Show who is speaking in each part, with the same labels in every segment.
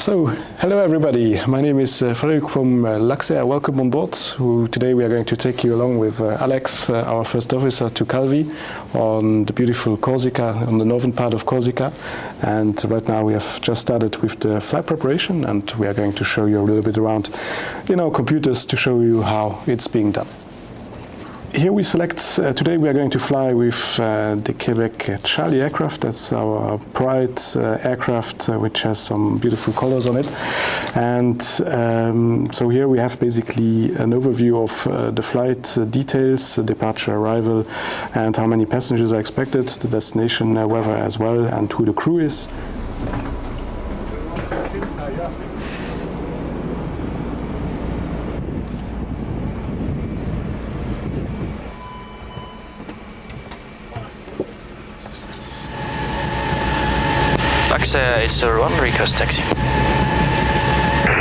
Speaker 1: So, hello everybody, my name is Frederic from Luxair. Welcome on board. Today we are going to take you along with Alex, our first officer, to Calvi on the beautiful Corsica, on the northern part of Corsica. And right now we have just started with the flight preparation, and we are going to show you a little bit around, computers to show you how it's being done. Here we select, today we are going to fly with the Quebec Charlie aircraft. That's our pride aircraft, which has some beautiful colors on it. And so here we have basically an overview of the flight details, the departure, arrival, and how many passengers are expected, the destination weather as well, and who the crew is.
Speaker 2: Luxair 801, request taxi.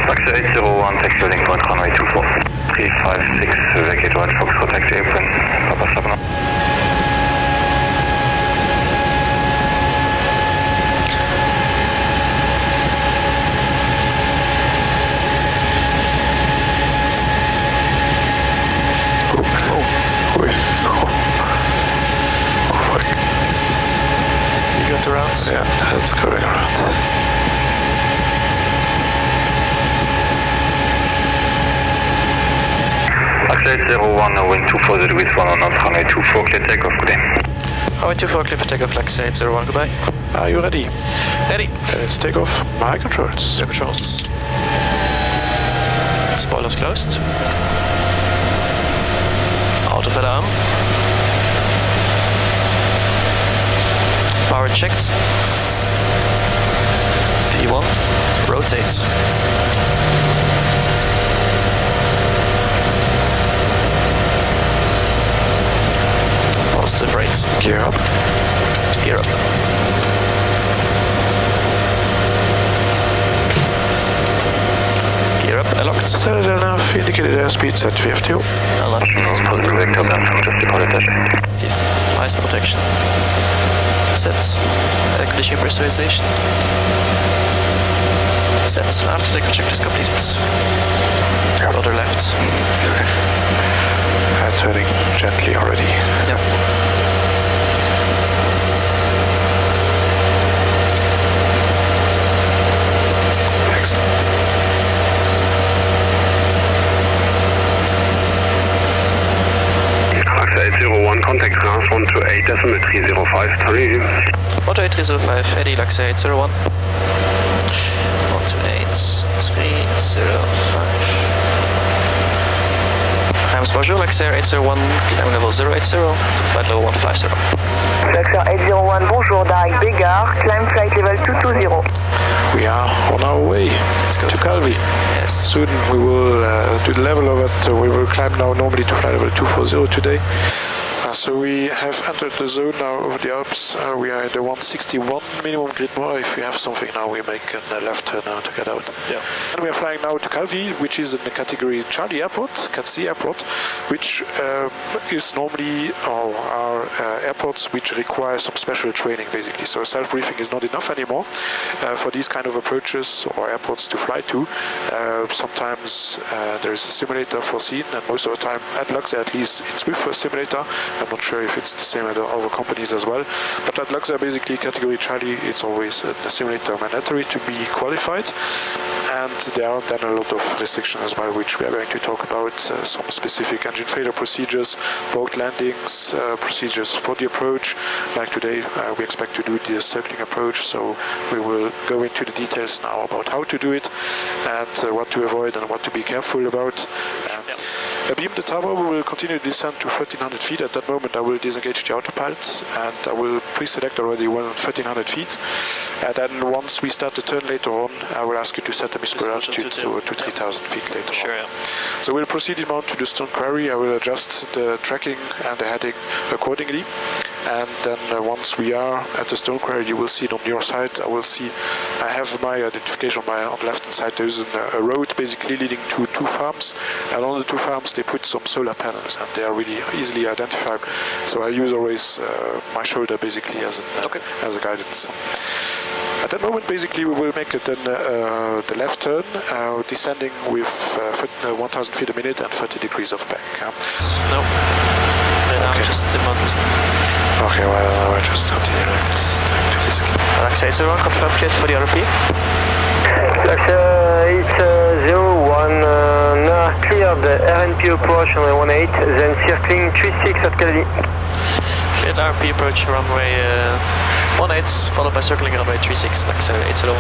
Speaker 3: Luxair 801, taxi holding point runway 24. 356, vacate right, Foxtrot taxi apron, Papa Sabna.
Speaker 2: Rounds?
Speaker 4: Yeah, that's going around.
Speaker 3: Luxair 801, wind 240 degrees 1 knots, runway 24, clear takeoff, good day.
Speaker 2: Runway 24, clear for takeoff, Luxair 801, goodbye.
Speaker 4: Are you ready?
Speaker 2: Ready.
Speaker 4: Let's take off. My controls.
Speaker 2: Your controls. Spoilers closed. Out of alarm. Power checked. P1, rotate. Positive rate.
Speaker 4: Gear up.
Speaker 2: Gear up. Gear up, locked.
Speaker 4: Set it enough, indicated airspeed set VF2.
Speaker 2: Locked.
Speaker 3: Positive vector down from just departed dash.
Speaker 2: Ice protection. Set. Air conditioning pressurization. Set. After takeoff check is completed. Rudder left.
Speaker 4: And turning gently already.
Speaker 2: Yep.
Speaker 4: Thanks.
Speaker 3: Luxair 801, contact ground 128.305, turning.
Speaker 2: 128.305, Eddie, Luxair 801. 128.305. Times bonjour, Luxair 801, climb level 080 to flight level 150.
Speaker 5: Luxair 801, bonjour, direct Bégard, climb flight level 220.
Speaker 4: We are on our way to Calvi.
Speaker 2: Yes.
Speaker 4: Soon we will do the level of it. We will climb now normally to flight level 240 today. So we have entered the zone now of the Alps. We are in the 161 minimum grid more. If we have something now, we make a left turn now to get out.
Speaker 2: Yeah.
Speaker 4: And we are flying now to Calvi, which is in the category Charlie Airport, Calvi Airport, which is normally our airports which require some special training basically. So self-briefing is not enough anymore for these kind of approaches or airports to fly to. Sometimes there is a simulator foreseen, and most of the time at Luxair at least it's with a simulator. I'm not sure if it's the same at other companies as well. But at Luxair, basically, category Charlie, it's always a simulator mandatory to be qualified. And there are then a lot of restrictions as well, which we are going to talk about. Some specific engine failure procedures, boat landings, procedures for the approach. Like today, we expect to do the circling approach. So we will go into the details now about how to do it and what to avoid and what to be careful about. Beam the tower, we will continue to descend to 1300 feet. At that moment I will disengage the autopilot and I will pre-select already 1300 feet. And then once we start the turn later on, I will ask you to set the missile altitude to 3000 feet later on.
Speaker 2: Yeah.
Speaker 4: So we'll proceed inbound to the Stone Quarry. I will adjust the tracking and the heading accordingly. And then once we are at the Stone Quarry, you will see it on your side. I have my identification on the left hand side. There's a road basically leading to two farms, and on the two farms they put some solar panels, and they are really easily identifiable. So I use always my shoulder basically as a guidance. At that moment, basically, we will make then the left turn, descending with 1,000 feet a minute and 30 degrees of bank.
Speaker 2: No. Right now, just in one.
Speaker 4: Okay, well, we'll just continue like this.
Speaker 2: Luxair 801, confirm cleared for the RP.
Speaker 5: Luxair 801, now cleared the RNP approach on 18, then circling 36 at Calvi.
Speaker 2: Cleared RP approach runway 18, followed by circling runway 36, Luxair 801.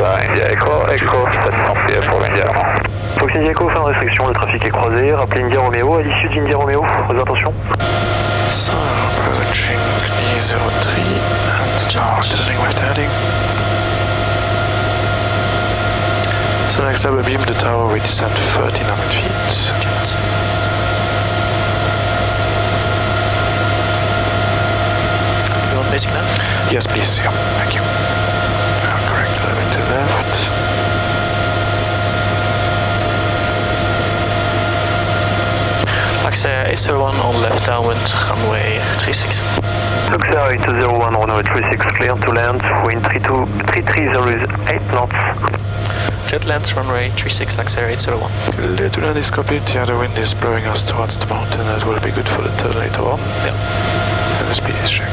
Speaker 3: India Echo, Echo, 700 pour India.
Speaker 6: Fox India Echo, fin de restriction, le trafic est croisé, rappelez India Romeo, à l'issue d'India Romeo, faites attention.
Speaker 4: So, approaching B03 and now turning right heading. So next double beam the tower, we descend 1300 feet.
Speaker 2: You want basic nav?
Speaker 4: Yes, please, yeah, thank you. Correct, a little bit to the left.
Speaker 2: Luxair 801 on left downwind, runway 36.
Speaker 6: Luxair 801, runway 36, clear to land, wind 3308 knots.
Speaker 2: Jet lands, runway 36, Luxair 801.
Speaker 4: Clear to land is copied, yeah, the wind is blowing us towards the mountain, that will be good for the turn later on.
Speaker 2: Yeah.
Speaker 4: And the speed is checked.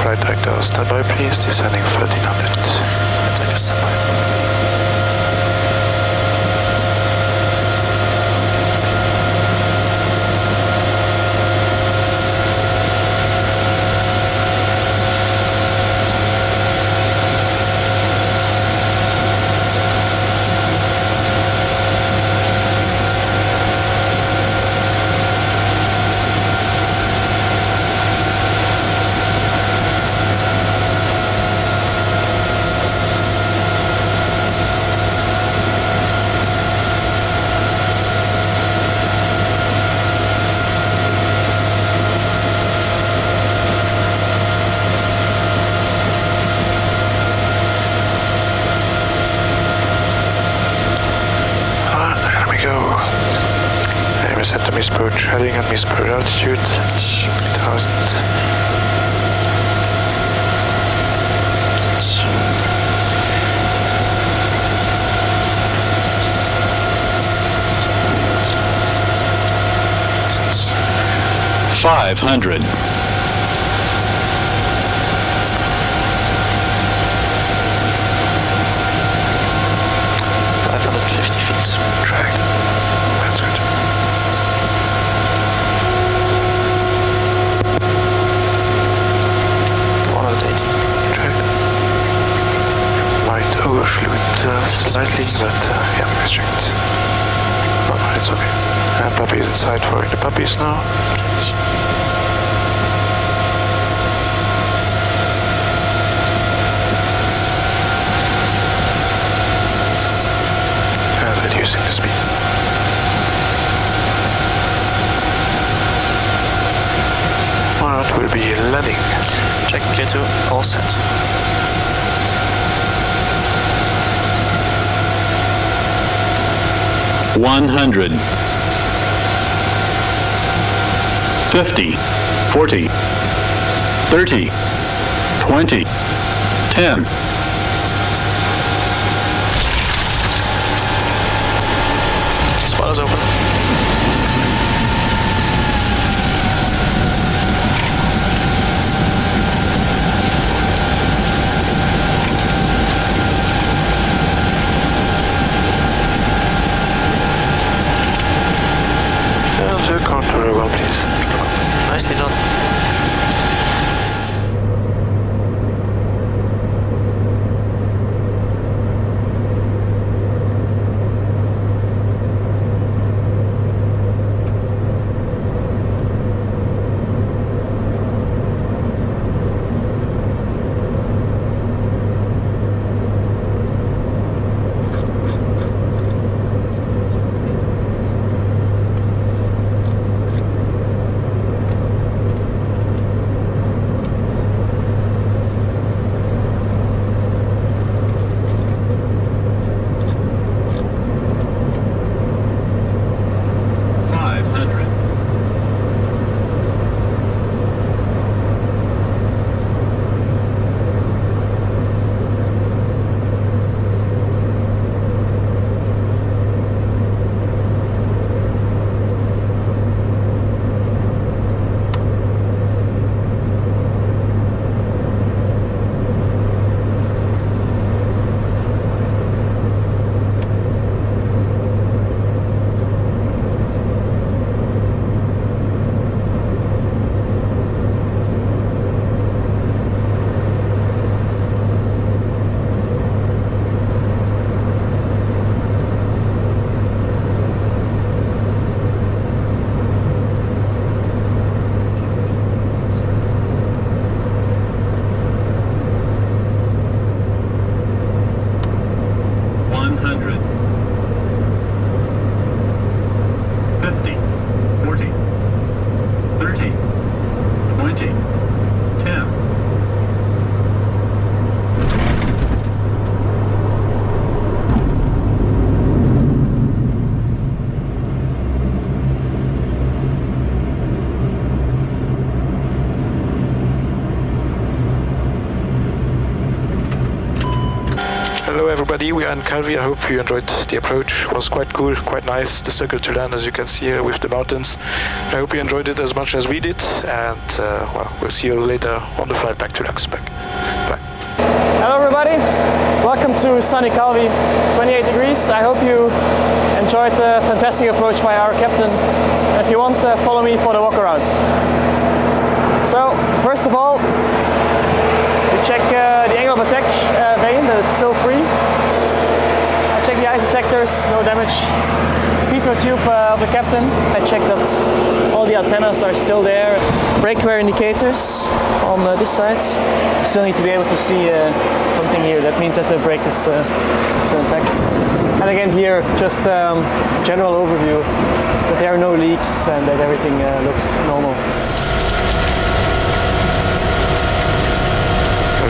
Speaker 4: Flight director, standby please, descending 1300.
Speaker 2: Flight director, standby. Set the misapproach heading and misapproach altitude, 3000.
Speaker 7: $500.
Speaker 2: 550 feet.
Speaker 4: Track. That's good. Slightly, but yeah, it's checked. Oh, it's okay. And puppy is inside for the puppies now. And reducing the speed. Alright, we'll be landing.
Speaker 2: Check K2, all set.
Speaker 7: 100, 50, 40, 30, 20, 10.
Speaker 2: Spoilers open.
Speaker 4: Contour very well, please.
Speaker 2: Nicely done.
Speaker 4: everybody, we are in Calvi. I hope you enjoyed the approach. It was quite cool, quite nice. The circle to land, as you can see here with the mountains. I hope you enjoyed it as much as we did, and well, we'll see you later on the flight back to Luxembourg. Bye.
Speaker 8: Hello everybody, welcome to sunny Calvi, 28 degrees. I hope you enjoyed the fantastic approach by our captain. If you want, follow me for the walk around. So, first of all, we check the angle of attack vane, that it's still free. I check the ice detectors, no damage. Pitot tube of the captain. I check that all the antennas are still there. Brake wear indicators on this side. You still need to be able to see something here. That means that the brake is still intact. And again here, just general overview that there are no leaks and that everything looks normal.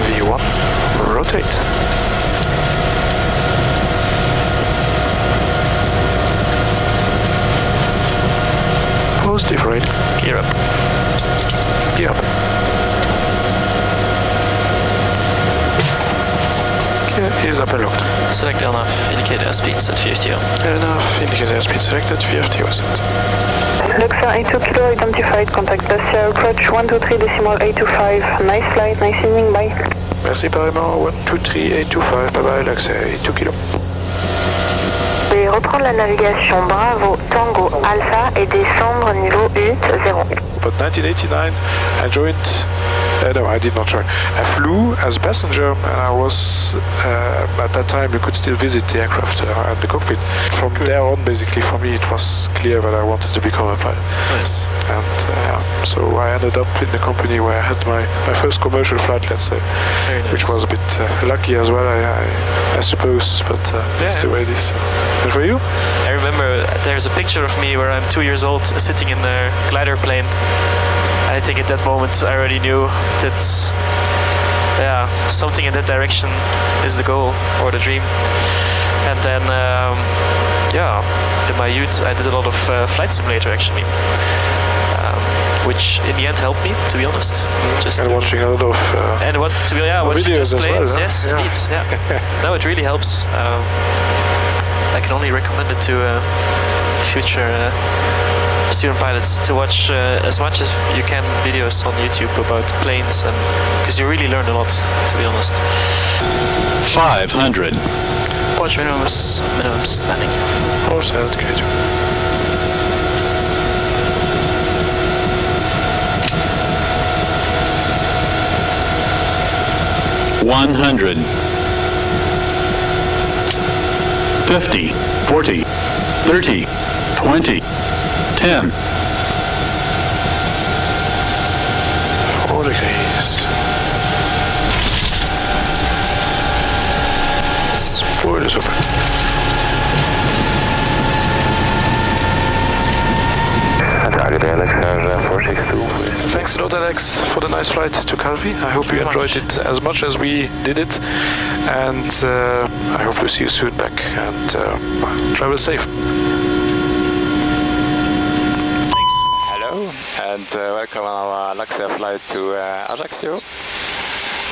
Speaker 4: V1, rotate. Positive rating.
Speaker 2: Gear up.
Speaker 4: Gear up. Gear is up and locked.
Speaker 2: Select enough, indicate airspeeds at 50.
Speaker 4: Enough, indicate airspeed selected, 50 was set.
Speaker 9: Luxair 82 Kilo identified, contact Luxair approach 123.825. Nice flight, nice evening, bye.
Speaker 4: Merci pareillement, 123.825, bye bye, Luxair 82 Kilo.
Speaker 9: Et reprendre la navigation Bravo Tango Alpha et descendre niveau U0.
Speaker 4: But 1989, I joined, no, I did not join. I flew as a passenger, and I was, at that time, you could still visit the aircraft and the cockpit. From there on, basically, for me, it was clear that I wanted to become a pilot.
Speaker 2: Nice.
Speaker 4: And so I ended up in the company where I had my first commercial flight, let's say,
Speaker 2: Very nice.
Speaker 4: which was a bit lucky as well, I suppose, but that's the way it is. And for you?
Speaker 2: I remember there's a picture of me where I'm 2 years old sitting in a glider plane. I think at that moment I already knew that something in that direction is the goal or the dream. And then in my youth I did a lot of flight simulator actually, which in the end helped me, to be honest. Just
Speaker 4: and watching a lot of
Speaker 2: watching
Speaker 4: videos
Speaker 2: just
Speaker 4: as
Speaker 2: planes.
Speaker 4: well, huh?
Speaker 2: Yes, indeed. Yeah. No, it really helps. I can only recommend it to future student pilots to watch as much as you can videos on YouTube about planes, and because you really learn a lot, to be honest.
Speaker 7: 500.
Speaker 2: Watch minimum standing.
Speaker 4: course, good.
Speaker 7: 100. 50, 40, 30, 20, 10.
Speaker 4: 4 degrees. Spoilers open. Thanks a lot, Alex, for the nice flight to Calvi. I hope you enjoyed it as much as we did it, and I hope to see you soon back, and travel safe.
Speaker 2: Thanks.
Speaker 10: Hello, and welcome on our Luxair flight to Ajaccio.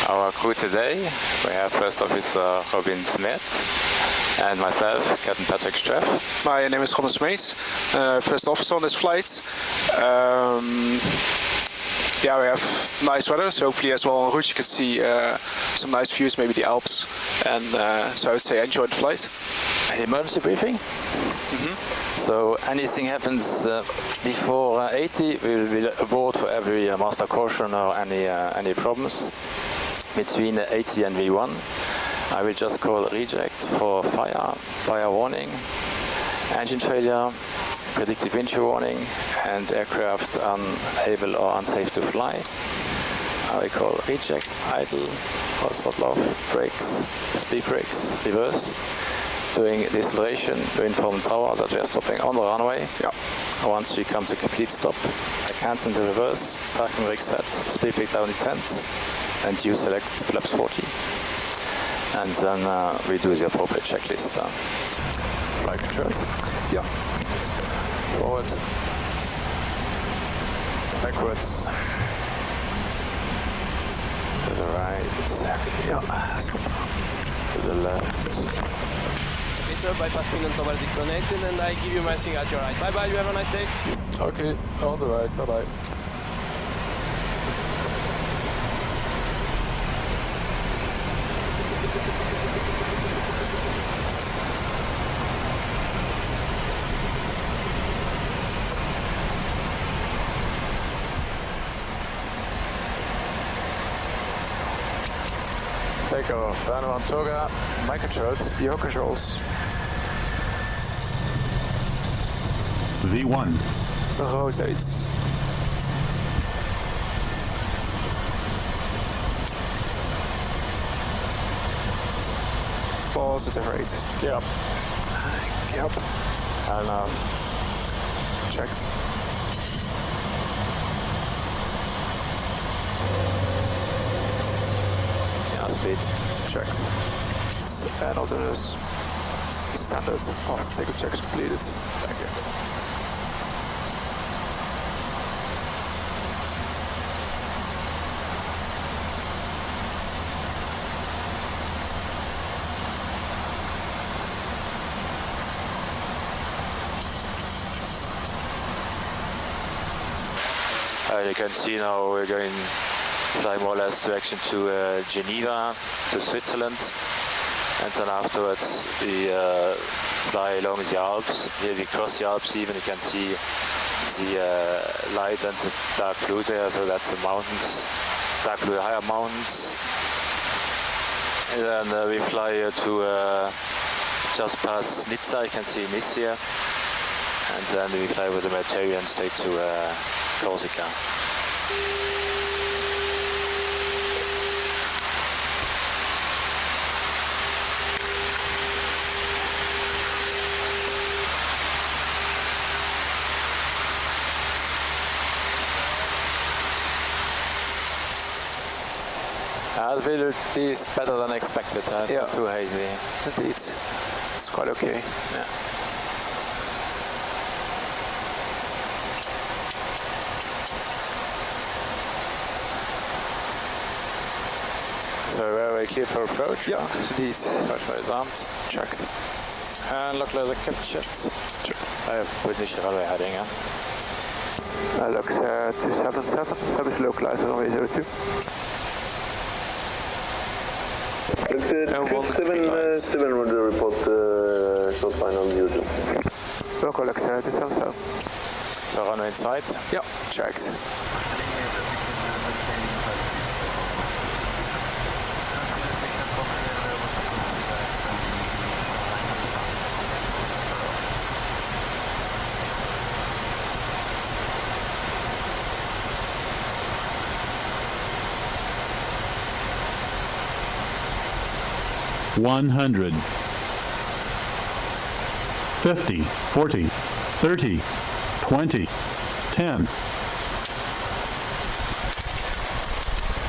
Speaker 10: Our crew today, we have First Officer Robin Smith, and myself, Captain Patrick Streff.
Speaker 11: My name is Robin Smeets, first officer on this flight. Yeah, we have nice weather, so hopefully as well en route you can see some nice views, maybe the Alps, and so I would say enjoy the flight.
Speaker 10: An emergency briefing. So anything happens before 80, we will be aboard for every master caution or any problems. Between 80 and V1, I will just call reject for fire warning, engine failure, predictive wind chill warning, and aircraft unable or unsafe to fly. I will call reject, idle, force throttle off, brakes, speed brakes, reverse. Doing deceleration, we inform tower that we are stopping on the runway.
Speaker 11: Yeah.
Speaker 10: Once we come to complete stop, I cancel the reverse, parking brake set, speed brake down intent, and you select flaps 40. And then we do the appropriate checklist. Flight controls.
Speaker 11: Yeah.
Speaker 10: Forward. Backwards. To the right.
Speaker 11: Yeah.
Speaker 10: to the left.
Speaker 12: Okay, sir, bypass pin and automatic connected, and I give you my thing at your right. Bye bye, you have a nice day.
Speaker 10: Okay, all the right, bye bye. Takeoff, and on Toga, mic controls.
Speaker 11: Your controls.
Speaker 7: V1.
Speaker 11: Rotate. Positive rate.
Speaker 10: Yep.
Speaker 11: Yep.
Speaker 10: And
Speaker 11: checked.
Speaker 10: speed.
Speaker 11: Checked. And alternatives. Standard. Fast takeoff check is completed. Thank you.
Speaker 10: You can see now we're going fly more or less direction to Geneva, to Switzerland, and then afterwards we fly along the Alps. Here we cross the Alps even, you can see the light and the dark blue there, so that's the mountains, dark blue higher mountains. And then we fly to just past Nizza, you can see Nice here, and then we fly with the Mediterranean straight to Corsica. The visibility is better than expected, it's not too hazy.
Speaker 11: Indeed, it's quite okay.
Speaker 10: Yeah. So very clear for approach?
Speaker 11: Yeah, indeed.
Speaker 10: Approach is armed.
Speaker 11: Checked.
Speaker 10: And localizer captured. I have British runway heading, yeah?
Speaker 6: Luxair 277, establish localizer runway 02.
Speaker 3: Luxair 7 would report short fine on usual.
Speaker 6: Local Luxair 277.
Speaker 10: So runway inside?
Speaker 11: Yeah, checked.
Speaker 7: $100, $50, $40, $30, $20, $10.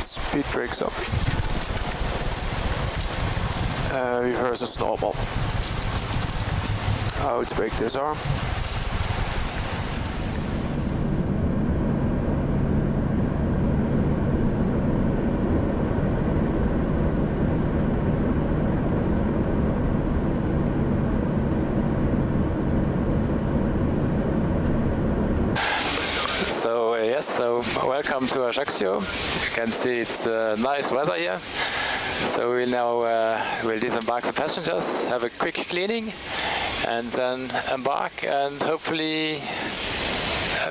Speaker 11: Speed brakes up. Reverse is normal. Out brake disarm.
Speaker 10: So welcome to Ajaccio. You can see it's nice weather here. So we'll now we'll disembark the passengers, have a quick cleaning, and then embark and hopefully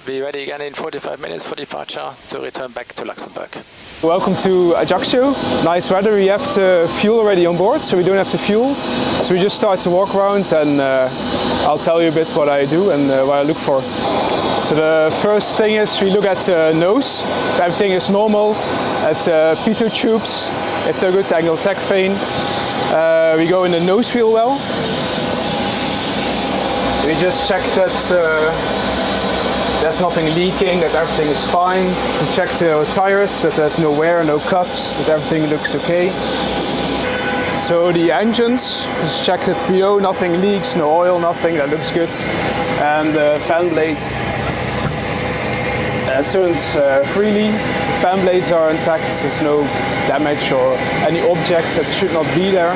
Speaker 10: be ready again in 45 minutes for departure to return back to Luxembourg.
Speaker 8: Welcome to Ajaccio. Nice weather. We have the fuel already on board, so we don't have to fuel. So we just start to walk around, and I'll tell you a bit what I do and what I look for. So the first thing is we look at the nose. Everything is normal. At the pitot tubes, it's a good angle tech vane. We go in the nose wheel well. We just check that there's nothing leaking, that everything is fine. We check the tires, that there's no wear, no cuts, that everything looks okay. So the engines, just check that below, nothing leaks, no oil, nothing, that looks good. And the fan blades turns freely.
Speaker 13: fan blades are intact, there's no damage or any objects that should not be there.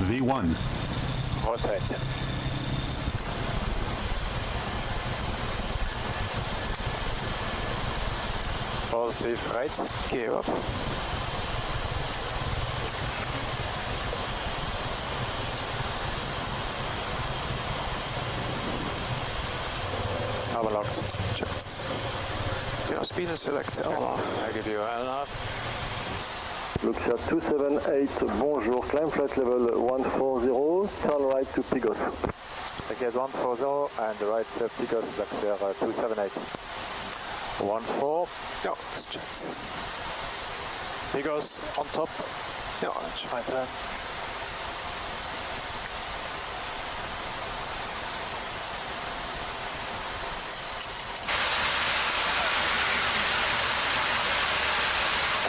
Speaker 7: V1.
Speaker 10: Rotate. Positive right, gear up. Power locked.
Speaker 11: Just your speed and select L-half.
Speaker 10: I give you L-half.
Speaker 14: Luxair 278, bonjour, climb flight level 140, turn right to Pigos.
Speaker 10: Ticket 140 and the right Pigos, Luxair 278. 14.
Speaker 11: No, it's just.
Speaker 10: Pigos on top.
Speaker 11: No, that's
Speaker 10: right turn.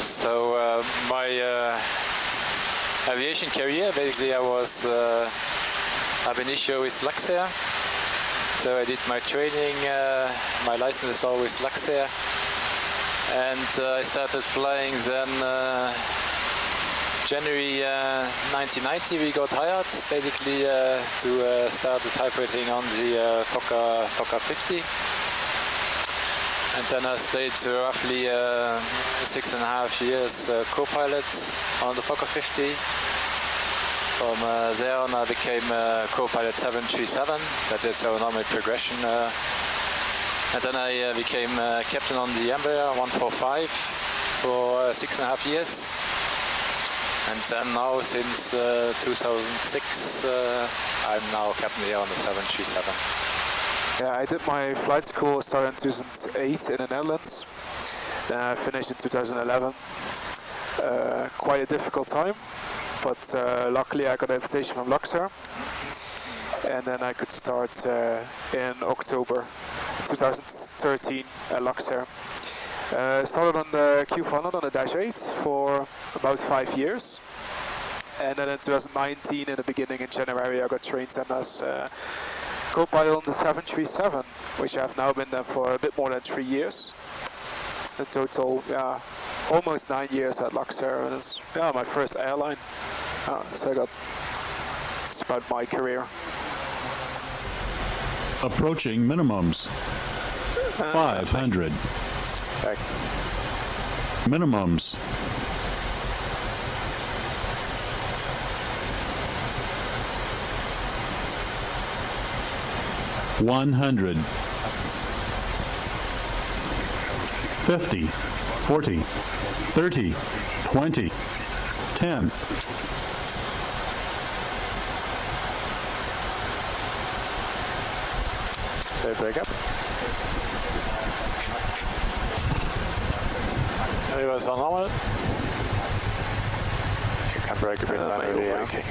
Speaker 10: So my aviation career, basically I was ab initio with Luxair. So I did my training, my license is always Luxair. And I started flying then January 1990 we got hired basically to start the type rating on the Fokker 50. And then I stayed roughly 6.5 years co-pilot on the Fokker 50. From there on I became co-pilot 737, that is our normal progression. And then I became captain on the Embraer 145 for 6.5 years. And then now since 2006 I'm now captain here on the 737.
Speaker 11: Yeah, I did my flight school, started in 2008 in the Netherlands. Then I finished in 2011. Quite a difficult time, but luckily I got an invitation from Luxair. And then I could start in October 2013 at Luxair. Started on the Q400 on the -8 for about 5 years. And then in 2019, in the beginning in January, I got trained as co-pilot on the 737, which I've now been there for a bit more than 3 years. In total, yeah, almost 9 years at Luxair, and it's my first airline. So it's about my career.
Speaker 7: Approaching minimums. 500.
Speaker 10: Correct.
Speaker 7: Minimums. $100. 50, 40, 30, 20, 10.
Speaker 10: Okay, break up. It was on normal. You can break a bit manually. Okay.